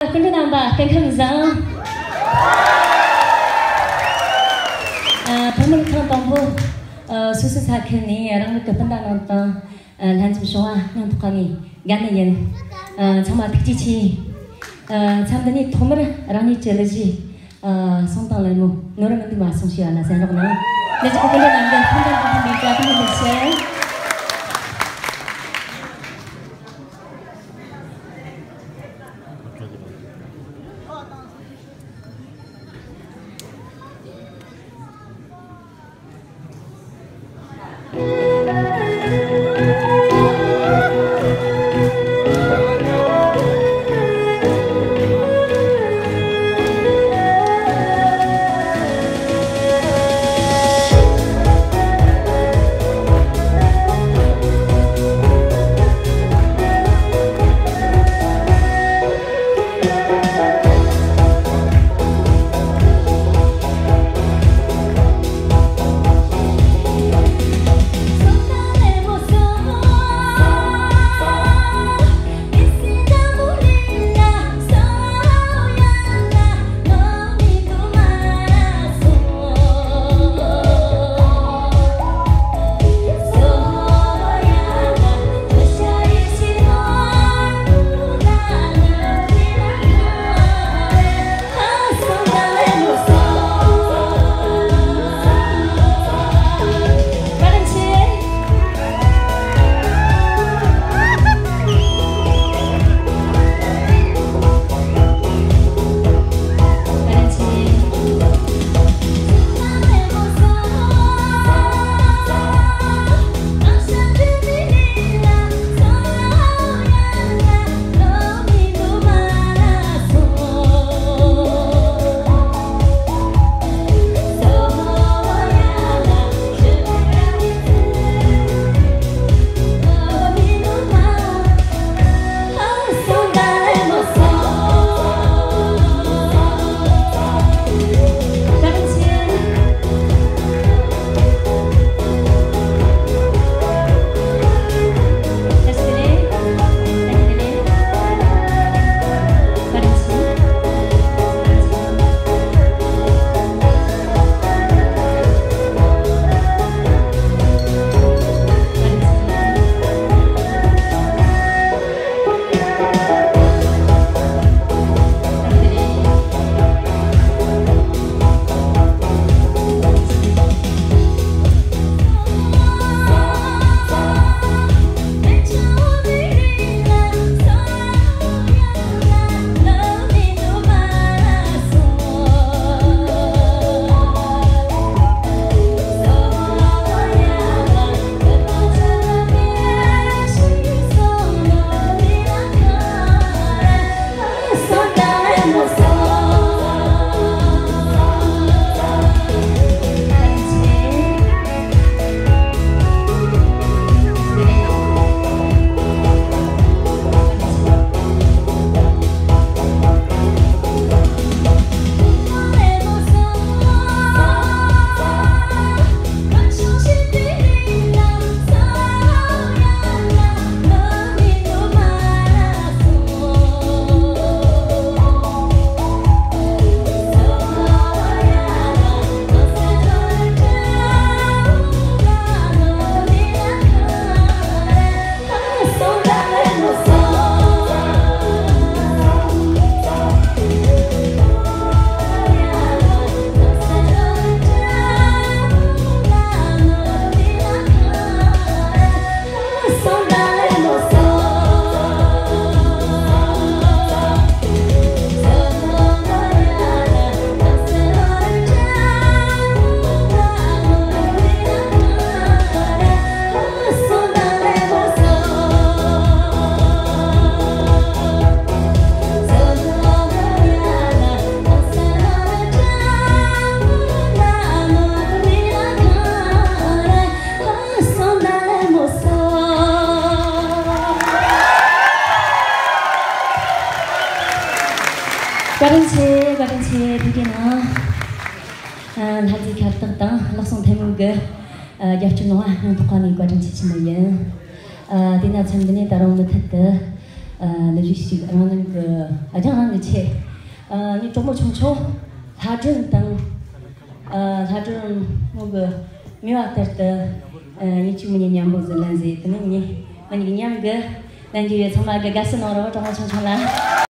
Kính thưa nam bà, kính khán giả. Pemilih tanggung susu sakit ni, orang kependan nonton lanjut show yang tukani ganyan. Sama tikci, sama ni thomer rani celeji, sontan lemu, nora nanti masuk siapa saya nak mana. Jadi kita nanti pendan meja tu bersih. Garansi begini, nanti kata langsung temu ke jatuh noah untuk kami garansi semuanya. Tidak sampai ni taruh muthat 那就是让那个这样的去，你周末冲冲，他正等，他正那个没有的，你去年年不是来着，等你个年个，咱就从那个干什么了，周末冲冲啦。